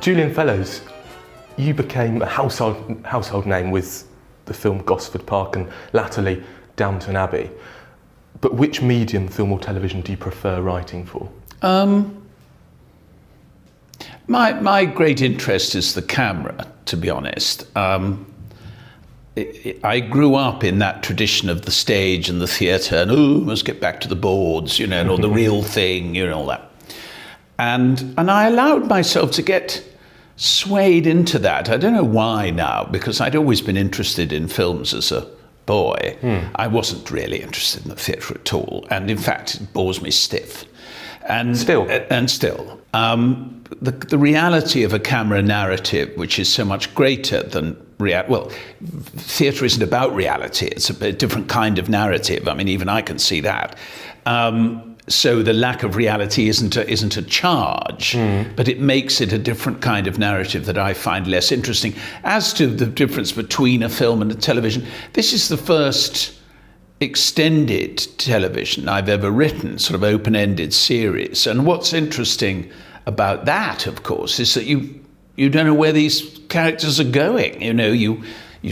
Julian Fellowes, you became a household name with the film Gosford Park and latterly Downton Abbey. But which medium, film or television, do you prefer writing for? My great interest is the camera, to be honest. I grew up in that tradition of the stage and the theatre, and must get back to the boards, and all the real thing, all that. And I allowed myself to get swayed into that. I don't know why now, because I'd always been interested in films as a boy. I wasn't really interested in the theatre at all, and in fact, it bores me stiff. And still, the reality of a camera narrative, which is so much greater than theatre isn't about reality. It's a different kind of narrative. I mean, even I can see that. So the lack of reality isn't a charge, but it makes it a different kind of narrative that I find less interesting. As to the difference between a film and a television, this is the first extended television I've ever written, sort of open-ended series. And what's interesting about that, of course, is that you don't know where these characters are going. You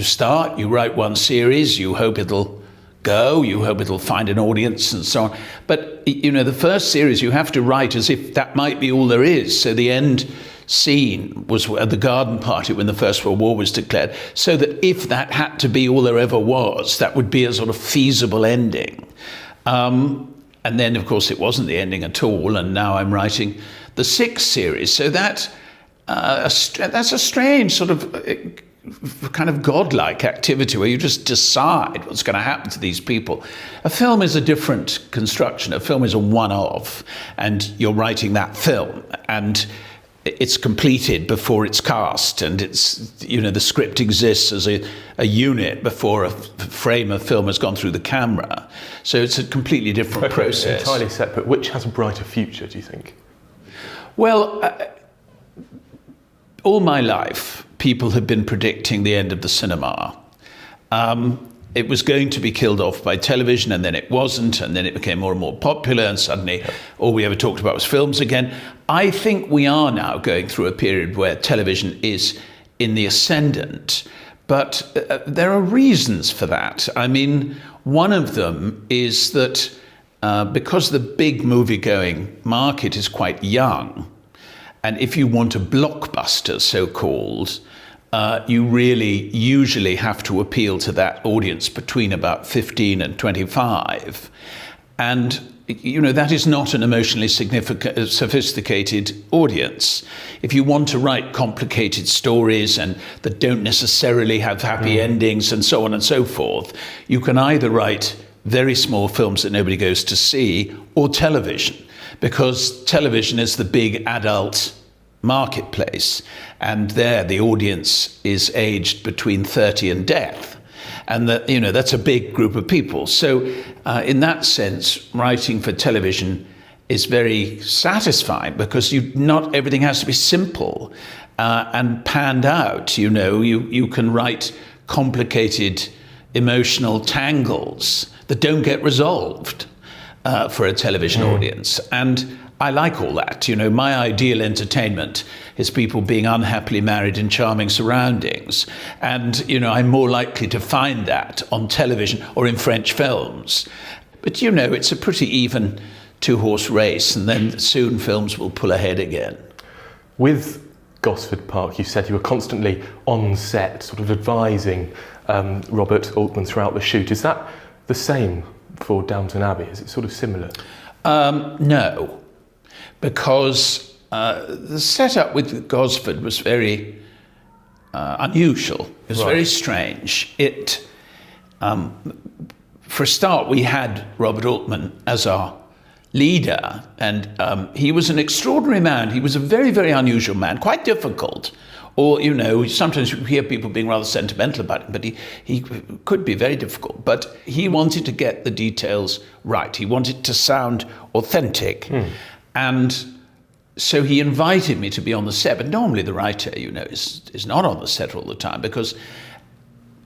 start, you write one series, you hope it'll go, you hope it'll find an audience and so on. But, the first series you have to write as if that might be all there is. So the end scene was at the garden party when the First World War was declared, so that if that had to be all there ever was, that would be a sort of feasible ending. And then, of course, it wasn't the ending at all, and now I'm writing the sixth series. So that's a strange sort of kind of godlike activity where you just decide what's going to happen to these people. A film is a different construction. A film is a one-off, and you're writing that film, and it's completed before it's cast, and it's, the script exists as a unit before a frame of film has gone through the camera. So it's a completely different process. Entirely separate. Which has a brighter future, do you think? Well, all my life, people have been predicting the end of the cinema. It was going to be killed off by television, and then it wasn't, and then it became more and more popular, and suddenly all we ever talked about was films again. I think we are now going through a period where television is in the ascendant, but there are reasons for that. I mean, one of them is that because the big movie-going market is quite young, and if you want a blockbuster, so-called, you really usually have to appeal to that audience between about 15 and 25. And, that is not an emotionally significant, sophisticated audience. If you want to write complicated stories and that don't necessarily have happy endings and so on and so forth, you can either write very small films that nobody goes to see, or television, because television is the big adult marketplace, and there the audience is aged between 30 and death, and that's a big group of people. So in that sense, writing for television is very satisfying, because not everything has to be simple and panned out. You can write complicated emotional tangles that don't get resolved for a television audience, and I like all that. My ideal entertainment is people being unhappily married in charming surroundings. And, I'm more likely to find that on television or in French films. But, it's a pretty even two-horse race, and then soon films will pull ahead again. With Gosford Park, you said you were constantly on set, sort of advising Robert Altman throughout the shoot. Is that the same for Downton Abbey? Is it sort of similar? No. Because the setup with Gosford was very unusual. It was very strange. For a start, we had Robert Altman as our leader, and he was an extraordinary man. He was a very, very unusual man, quite difficult. Or, sometimes you hear people being rather sentimental about him, but he could be very difficult. But he wanted to get the details right. He wanted to sound authentic. And so he invited me to be on the set. But normally the writer, is not on the set all the time, because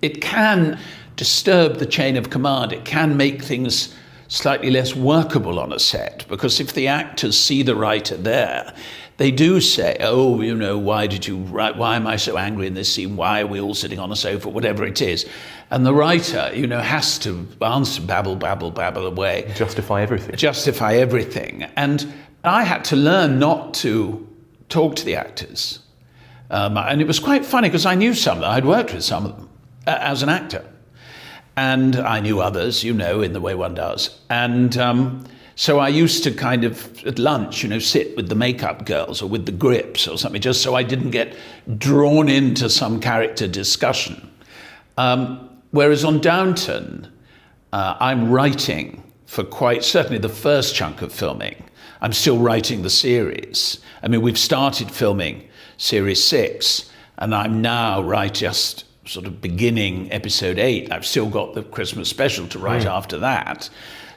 it can disturb the chain of command. It can make things slightly less workable on a set, because if the actors see the writer there, they do say, oh, you know, why did you write, why am I so angry in this scene, why are we all sitting on a sofa, whatever it is. And the writer, you know, has to answer, babble away. Justify everything. And I had to learn not to talk to the actors. And it was quite funny because I knew some of them. I'd worked with some of them as an actor. And I knew others, you know, in the way one does. And so I used to kind of, at lunch, you know, sit with the makeup girls or with the grips or something, just so I didn't get drawn into some character discussion. Whereas on Downton, I'm writing for quite certainly the first chunk of filming. I'm still writing the series. I mean, we've started filming Series 6, and I'm now just sort of beginning episode 8. I've still got the Christmas special to write after that.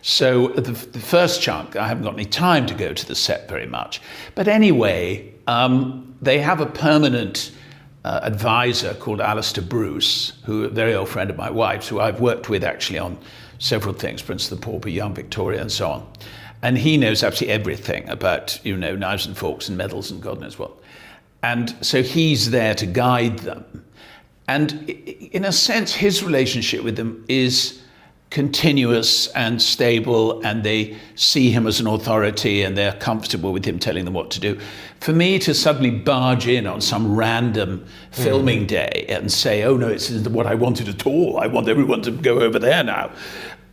So the first chunk, I haven't got any time to go to the set very much. But anyway, they have a permanent advisor called Alistair Bruce, who a very old friend of my wife's, who I've worked with actually on several things, Prince of the Pauper, Young Victoria, and so on. And he knows absolutely everything about, you know, knives and forks and medals and God knows what. And so he's there to guide them. And in a sense, his relationship with them is continuous and stable, and they see him as an authority and they're comfortable with him telling them what to do. For me to suddenly barge in on some random filming day and say, oh no, it isn't what I wanted at all, I want everyone to go over there now,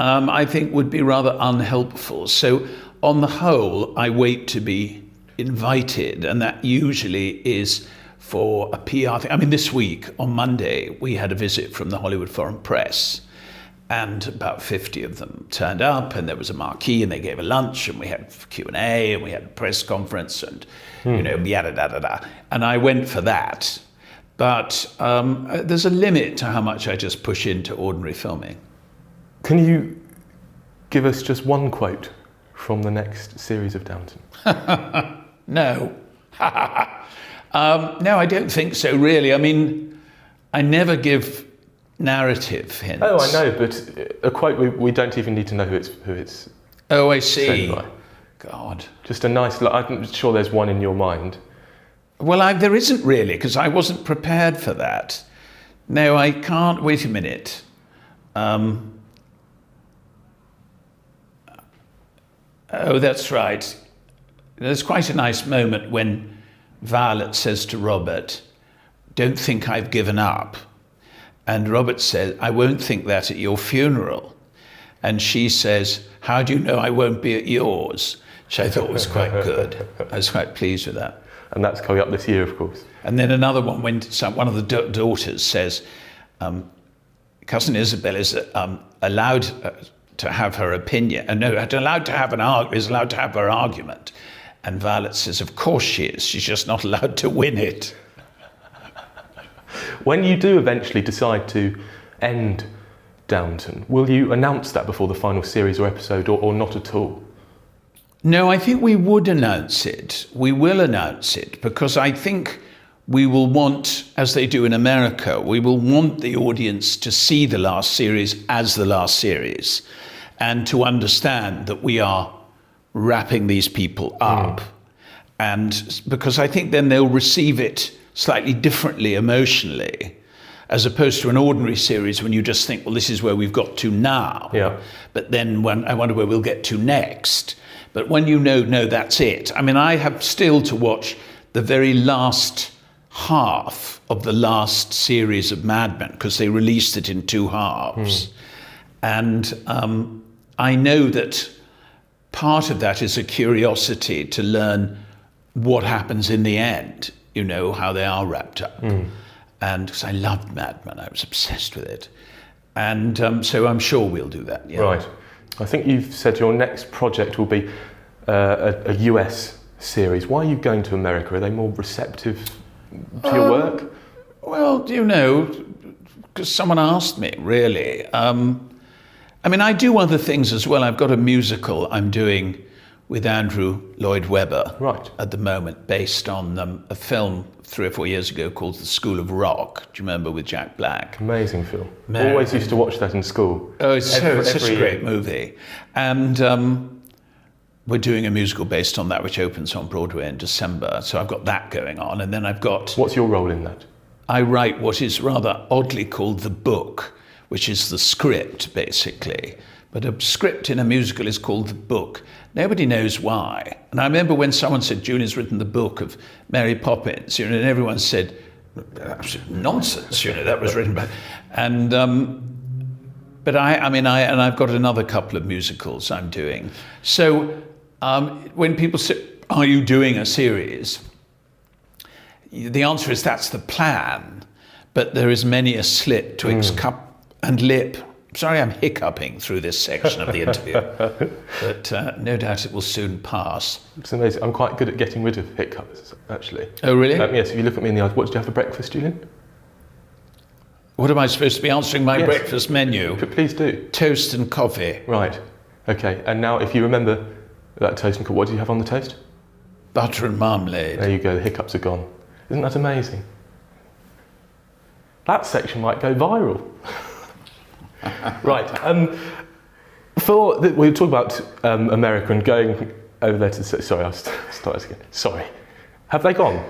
I think would be rather unhelpful. So on the whole, I wait to be invited, and that usually is for a PR thing. I mean, this week, on Monday, we had a visit from the Hollywood Foreign Press, and about 50 of them turned up, and there was a marquee, and they gave a lunch, and we had Q&A, and we had a press conference, and, you know, yada, da, da, da. And I went for that. But there's a limit to how much I just push into ordinary filming. Can you give us just one quote from the next series of Downton? No. No, I don't think so, really. I mean, I never give narrative hints. Oh, I know, but a quote, we don't even need to know who it's Oh, I see. said by. God. Just a nice, I'm sure there's one in your mind. Well, there isn't really, because I wasn't prepared for that. No, I can't. Wait a minute. Oh, that's right. There's quite a nice moment when Violet says to Robert, don't think I've given up. And Robert says, I won't think that at your funeral. And she says, how do you know I won't be at yours? Which I thought was quite good. I was quite pleased with that. And that's coming up this year, of course. And then another one when one of the daughters says, Cousin Isabel is allowed to have her opinion. Allowed to have is allowed to have her argument. And Violet says, of course she is. She's just not allowed to win it. When you do eventually decide to end Downton, will you announce that before the final series or episode, or not at all? No, I think we would announce it. We will announce it, because I think we will want, as they do in America, we will want the audience to see the last series as the last series, and to understand that we are wrapping these people up. And because I think then they'll receive it slightly differently emotionally, as opposed to an ordinary series when you just think, well, this is where we've got to now. Yeah. But then I wonder where we'll get to next. But when you know, no, that's it. I mean, I have still to watch the very last half of the last series of Mad Men, because they released it in 2 halves. And I know that part of that is a curiosity to learn what happens in the end, you know, how they are wrapped up. And because I loved Mad Men, I was obsessed with it. And so I'm sure we'll do that. Yeah. Right. I think you've said your next project will be a US series. Why are you going to America? Are they more receptive to your work? Well, you know, because someone asked me, really. I mean, I do other things as well. I've got a musical I'm doing with Andrew Lloyd Webber Right. at the moment, based on a film 3 or 4 years ago called The School of Rock. Do you remember, with Jack Black? Amazing film. Man. Always used to watch that in school. Oh, it's such a year. great movie. And we're doing a musical based on that, which opens on Broadway in December. So I've got that going on. And then I've got... What's your role in that? I write what is rather oddly called the book, which is the script, basically. But a script in a musical is called the book. Nobody knows why. And I remember when someone said, Julian's written the book of Mary Poppins, and everyone said, absolute nonsense, that was written by... And, but I've got another couple of musicals I'm doing. So when people say, are you doing a series? The answer is that's the plan, but there is many a slit twixt cup and lip. Sorry, I'm hiccuping through this section of the interview, but no doubt it will soon pass. It's amazing. I'm quite good at getting rid of hiccups, actually. Oh, really? Yes, if you look at me in the eyes, what did you have for breakfast, Julian? What am I supposed to be answering my Yes. breakfast menu? Please do. Toast and coffee. Right. Okay, and now if you remember that toast and coffee, what do you have on the toast? Butter and marmalade. There you go, the hiccups are gone. Isn't that amazing? That section might go viral. Right. We'll talk about America and going over there to... Sorry, I'll start this again. Sorry. Have they gone?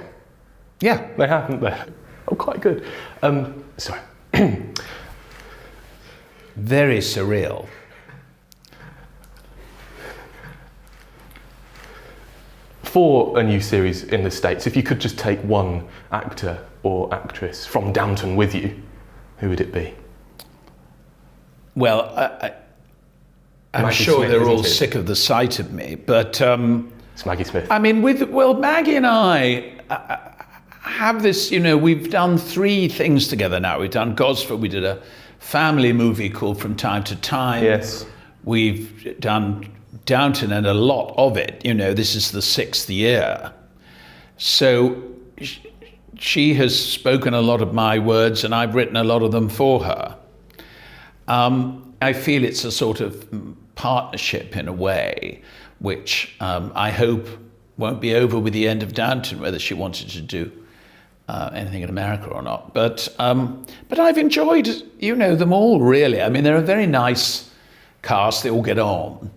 Yeah. They haven't they? Oh, quite good. Sorry. Very surreal. For a new series in the States, if you could just take one actor or actress from Downton with you, who would it be? Well, I'm Maggie sure Smith, they're isn't all it? sick of the sight of me, but It's Maggie Smith. I mean, Maggie and I have this, we've done 3 things together now. We've done Gosford, we did a family movie called From Time to Time. Yes. We've done Downton, and a lot of it, this is the 6th year. So she has spoken a lot of my words, and I've written a lot of them for her. I feel it's a sort of partnership in a way, which I hope won't be over with the end of Downton, whether she wanted to do anything in America or not. But I've enjoyed, them all, really. I mean, they're a very nice cast. They all get on.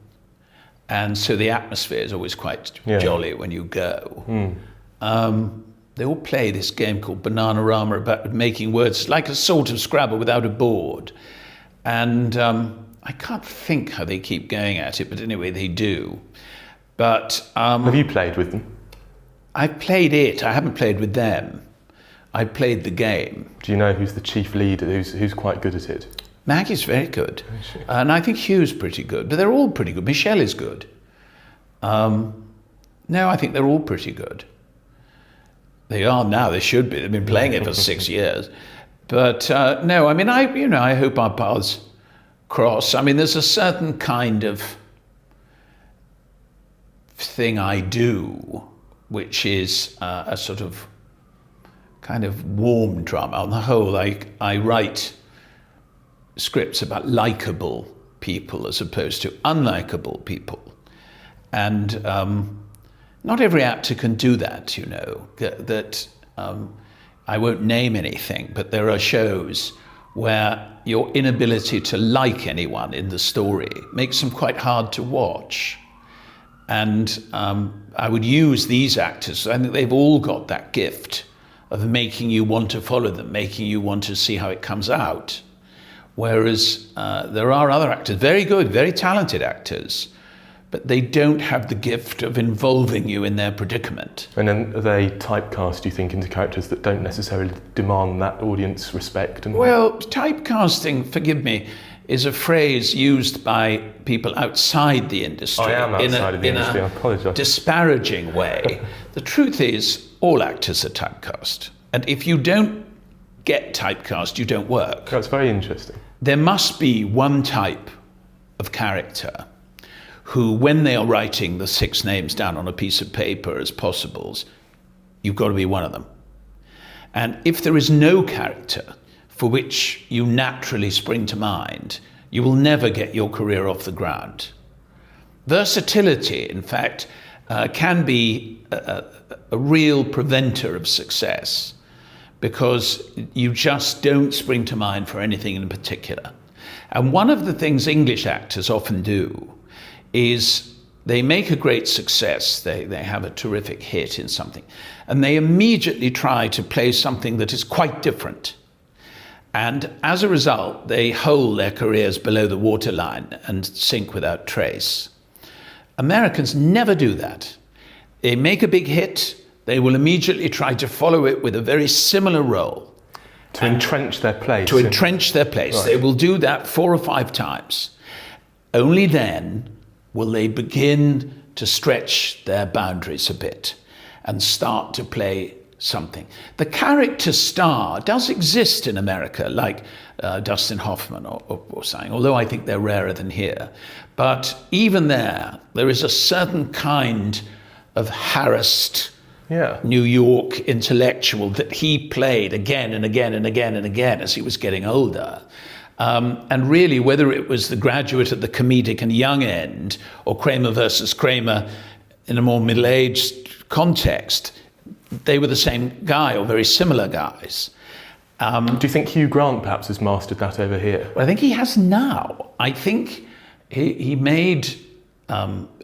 And so the atmosphere is always quite jolly when you go. They all play this game called Bananarama about making words, like a sort of Scrabble without a board. And I can't think how they keep going at it, but anyway, they do. But Have you played with them? I've played it. I haven't played with them. I played the game. Do you know who's the chief leader, who's quite good at it? Maggie's very good. And I think Hugh's pretty good. But they're all pretty good. Michelle is good. No, I think they're all pretty good. They are now. They should be. They've been playing it for 6 years. But no, I mean, I hope our paths cross. I mean, there's a certain kind of thing I do, which is a sort of kind of warm drama. On the whole, I write scripts about likable people as opposed to unlikable people. And not every actor can do that, I won't name anything, but there are shows where your inability to like anyone in the story makes them quite hard to watch. And I would use these actors. I think they've all got that gift of making you want to follow them, making you want to see how it comes out. Whereas there are other actors, very good, very talented actors, but they don't have the gift of involving you in their predicament. And then are they typecast, do you think, into characters that don't necessarily demand that audience respect? Well, typecasting, forgive me, is a phrase used by people outside the industry. I am outside of the industry, I apologise. Disparaging way. The truth is, all actors are typecast. And if you don't get typecast, you don't work. That's very interesting. There must be one type of character who, when they are writing the 6 names down on a piece of paper as possibles, you've got to be one of them. And if there is no character for which you naturally spring to mind, you will never get your career off the ground. versatility, in fact, can be a real preventer of success, because you just don't spring to mind for anything in particular. And one of the things English actors often do is they make a great success, they have a terrific hit in something, and they immediately try to play something that is quite different. And as a result, they hold their careers below the waterline and sink without trace. Americans never do that. They make a big hit, they will immediately try to follow it with a very similar role. To entrench their place. To entrench their place. Right. They will do that 4 or 5 times. Only then will they begin to stretch their boundaries a bit and start to play something. The character star does exist in America, like Dustin Hoffman or something, although I think they're rarer than here. But even there is a certain kind of harassed New York intellectual that he played again and again and again and again as he was getting older. And really, whether it was The Graduate at the comedic and young end, or Kramer versus Kramer in a more middle-aged context, they were the same guy or very similar guys. Do you think Hugh Grant perhaps has mastered that over here? Well, I think he has now. I think he made,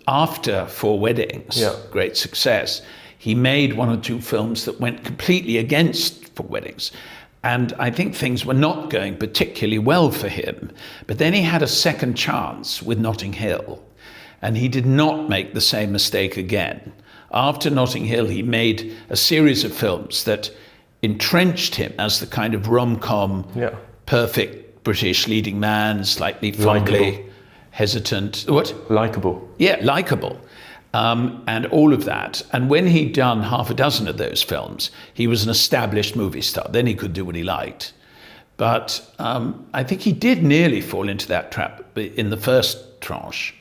after 4 Weddings, great success, he made 1 or 2 films that went completely against 4 Weddings. And I think things were not going particularly well for him. But then he had a second chance with Notting Hill, and he did not make the same mistake again. After Notting Hill, he made a series of films that entrenched him as the kind of rom-com, perfect British leading man, slightly fondly hesitant. What? Likeable. Yeah, likeable. And all of that. And when he'd done half a dozen of those films, he was an established movie star. Then he could do what he liked. But I think he did nearly fall into that trap in the first tranche.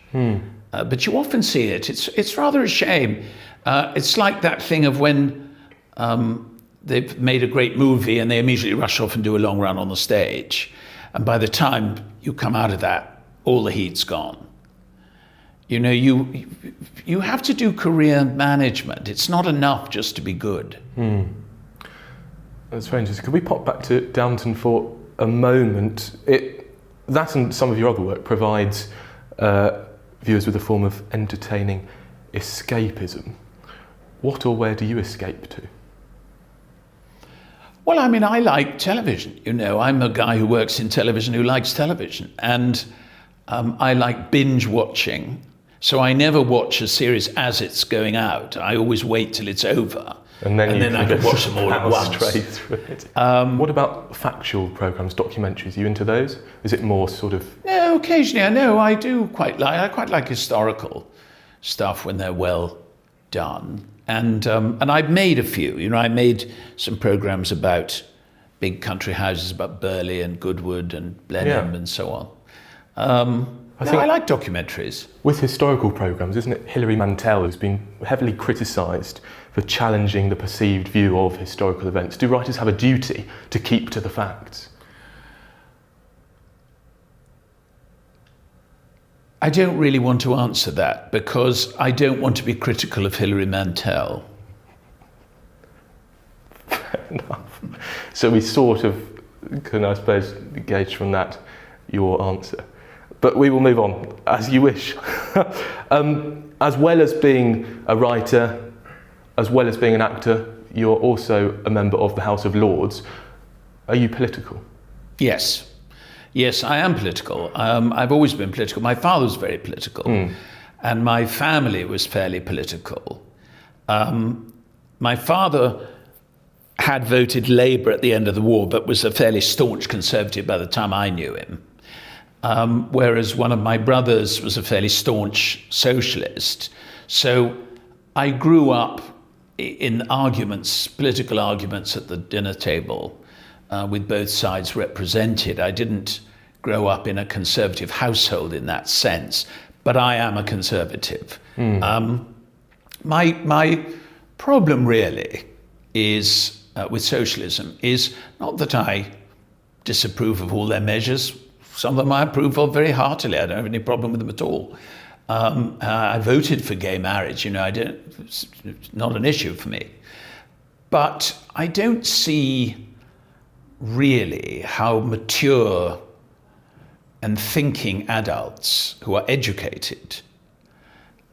But you often see it. It's rather a shame. It's like that thing of when they've made a great movie and they immediately rush off and do a long run on the stage. And by the time you come out of that, all the heat's gone. You know, you have to do career management. It's not enough just to be good. That's very interesting. Could we pop back to Downton for a moment? That and some of your other work provides viewers with a form of entertaining escapism. What or where do you escape to? Well, I mean, I like television. You know, I'm a guy who works in television who likes television. And I like binge watching. So I never watch a series as it's going out. I always wait till it's over. And then I can watch them all at once. Straight through it. What about factual programmes, documentaries? Are you into those? Is it more sort of... No, occasionally. I know I quite like historical stuff when they're well done. And I've made a few. You know, I made some programmes about big country houses, about Burley and Goodwood and Blenheim and so on. I like documentaries. With historical programmes, isn't it Hilary Mantel who's been heavily criticised for challenging the perceived view of historical events? Do writers have a duty to keep to the facts? I don't really want to answer that because I don't want to be critical of Hilary Mantel. Fair enough. So we sort of can, I suppose, gauge from that your answer. But we will move on, as you wish. As well as being a writer, as well as being an actor, you're also a member of the House of Lords. Are you political? Yes. Yes, I am political. I've always been political. My father was very political, and my family was fairly political. My father had voted Labour at the end of the war, but was a fairly staunch Conservative by the time I knew him. Whereas one of my brothers was a fairly staunch socialist. So I grew up in arguments, political arguments at the dinner table, with both sides represented. I didn't grow up in a conservative household in that sense, but I am a conservative. My problem really is with socialism is not that I disapprove of all their measures. Some of them I approve of very heartily. I don't have any problem with them at all. I voted for gay marriage. It's not an issue for me. But I don't see really how mature and thinking adults who are educated,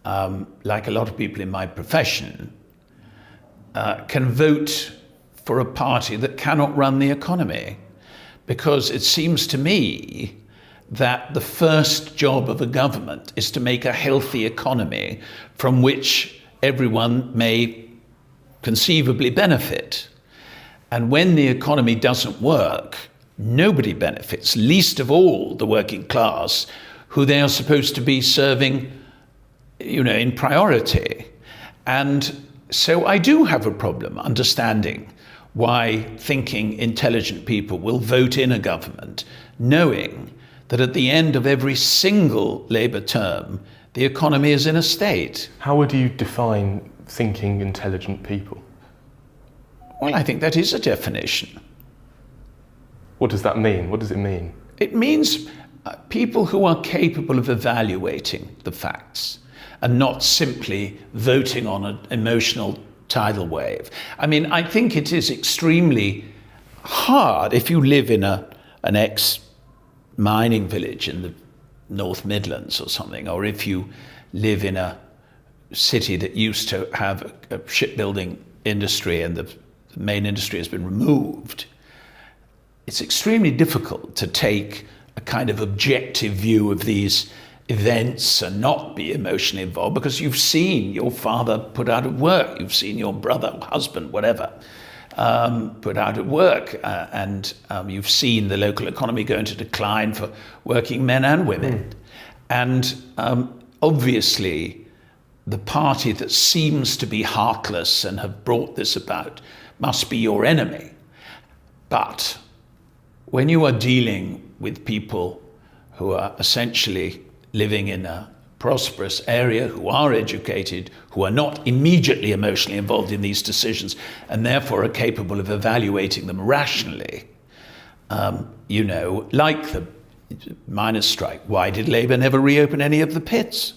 like a lot of people in my profession, can vote for a party that cannot run the economy. Because it seems to me that the first job of a government is to make a healthy economy from which everyone may conceivably benefit. And when the economy doesn't work, nobody benefits, least of all the working class, who they are supposed to be serving, in priority. And so I do have a problem understanding why thinking, intelligent people will vote in a government, knowing that at the end of every single Labour term, the economy is in a state. How would you define thinking, intelligent people? Well, I think that is a definition. What does that mean? What does it mean? It means people who are capable of evaluating the facts and not simply voting on an emotional tidal wave. I mean, I think it is extremely hard if you live in an ex-mining village in the North Midlands or something, or if you live in a city that used to have a shipbuilding industry and the main industry has been removed. It's extremely difficult to take a kind of objective view of these events and not be emotionally involved, because you've seen your father put out of work, you've seen your brother, husband, whatever, put out of work, and you've seen the local economy go into decline for working men and women. And obviously, the party that seems to be heartless and have brought this about must be your enemy. But when you are dealing with people who are essentially living in a prosperous area, who are educated, who are not immediately emotionally involved in these decisions, and therefore are capable of evaluating them rationally, like the miners' strike. Why did Labour never reopen any of the pits?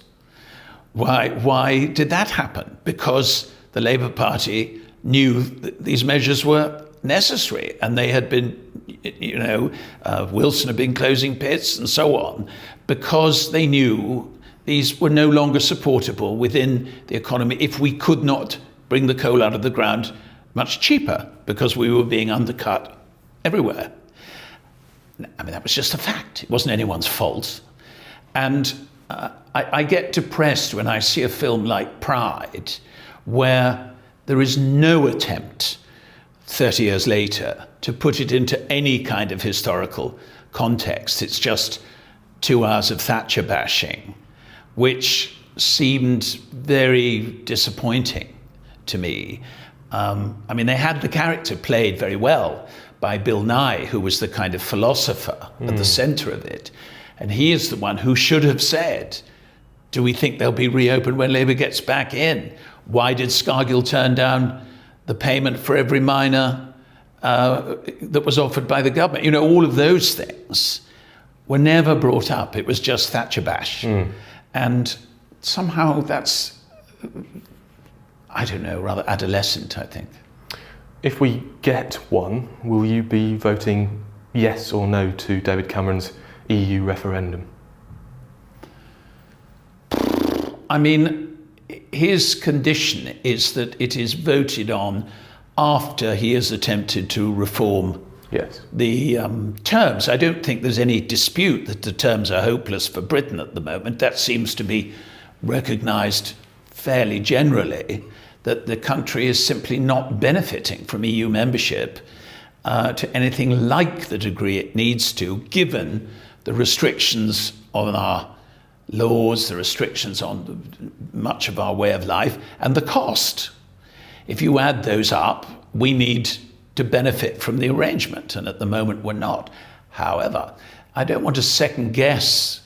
Why did that happen? Because the Labour Party knew that these measures were necessary, and they had been, Wilson had been closing pits and so on, because they knew these were no longer supportable within the economy if we could not bring the coal out of the ground much cheaper, because we were being undercut everywhere. I mean, that was just a fact. It wasn't anyone's fault. And I get depressed when I see a film like Pride, where there is no attempt 30 years later to put it into any kind of historical context. It's just 2 hours of Thatcher-bashing, which seemed very disappointing to me. They had the character played very well by Bill Nye, who was the kind of philosopher at the centre of it. And he is the one who should have said, do we think they'll be reopened when Labour gets back in? Why did Scargill turn down the payment for every miner that was offered by the government? All of those things were never brought up. It was just Thatcher-bash. And somehow that's, rather adolescent, I think. If we get one, will you be voting yes or no to David Cameron's EU referendum? I mean, his condition is that it is voted on after he has attempted to reform the terms. I don't think there's any dispute that the terms are hopeless for Britain at the moment. That seems to be recognised fairly generally, that the country is simply not benefiting from EU membership to anything like the degree it needs to, given the restrictions on our laws, the restrictions on much of our way of life, and the cost. If you add those up, we need to benefit from the arrangement, and at the moment we're not. However, I don't want to second guess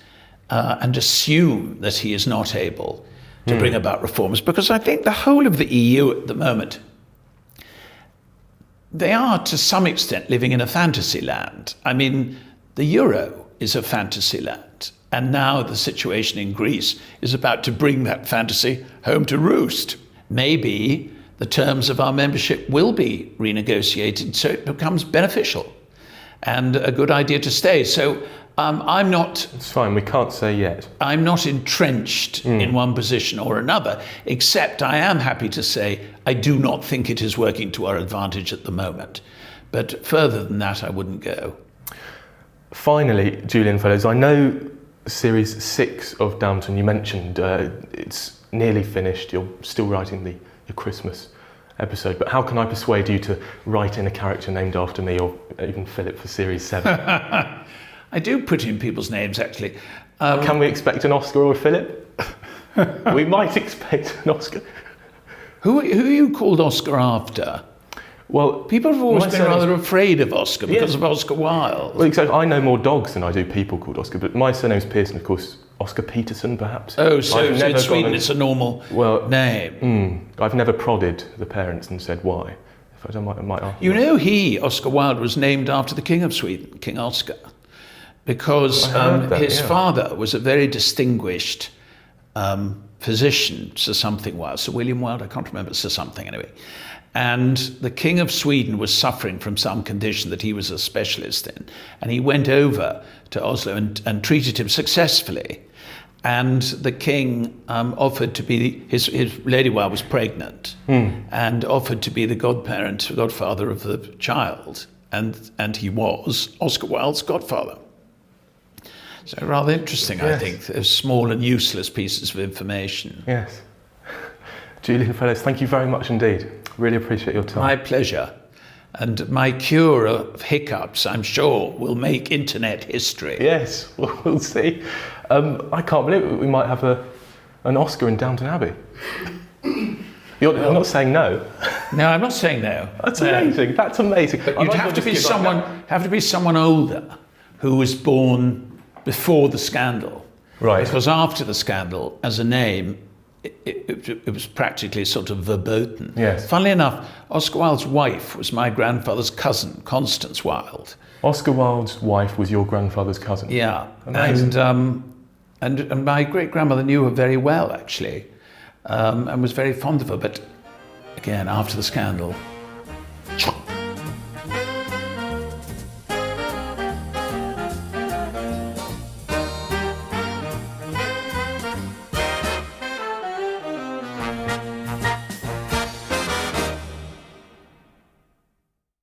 and assume that he is not able to bring about reforms, because I think the whole of the EU at the moment, they are to some extent living in a fantasy land. I mean, the euro is a fantasy land. And now the situation in Greece is about to bring that fantasy home to roost. Maybe the terms of our membership will be renegotiated so it becomes beneficial and a good idea to stay. So I'm not... It's fine, we can't say yet. I'm not entrenched in one position or another, except I am happy to say I do not think it is working to our advantage at the moment. But further than that, I wouldn't go. Finally, Julian Fellowes, I know Series 6 of Downton, you mentioned it's nearly finished, you're still writing your Christmas episode, but how can I persuade you to write in a character named after me, or even Philip for Series 7? I do put in people's names, actually. Can we expect an Oscar or a Philip? We might expect an Oscar. Who you called Oscar after? Well, people have always been rather afraid of Oscar because of Oscar Wilde. Well, exactly. I know more dogs than I do people called Oscar, but my surname's Pearson, of course. Oscar Peterson, perhaps. Oh, so in Sweden it's a normal name. I've never prodded the parents and said why. If I might ask. You know, Oscar Wilde, was named after the King of Sweden, King Oscar, because his father was a very distinguished physician, Sir something Wilde, Sir William Wilde, I can't remember, Sir something anyway. And the King of Sweden was suffering from some condition that he was a specialist in. And he went over to Oslo and treated him successfully. And the king offered to be, his lady Wilde was pregnant, and offered to be the godfather of the child. And he was Oscar Wilde's godfather. So rather interesting, yes. I think. They're small and useless pieces of information. Yes. Julian Fellowes, thank you very much indeed. Really appreciate your time. My pleasure. And my cure of hiccups, I'm sure, will make internet history. Yes, we'll see. I can't believe it. We might have an Oscar in Downton Abbey. You're not saying no. No, I'm not saying no. That's amazing. That's amazing. But you'd have to be someone older who was born before the scandal. Right. Because after the scandal, as a name, it was practically sort of verboten. Yes. Funnily enough, Oscar Wilde's wife was my grandfather's cousin, Constance Wilde. Oscar Wilde's wife was your grandfather's cousin? Yeah. Amazing. And my great-grandmother knew her very well, actually, and was very fond of her. But again, after the scandal,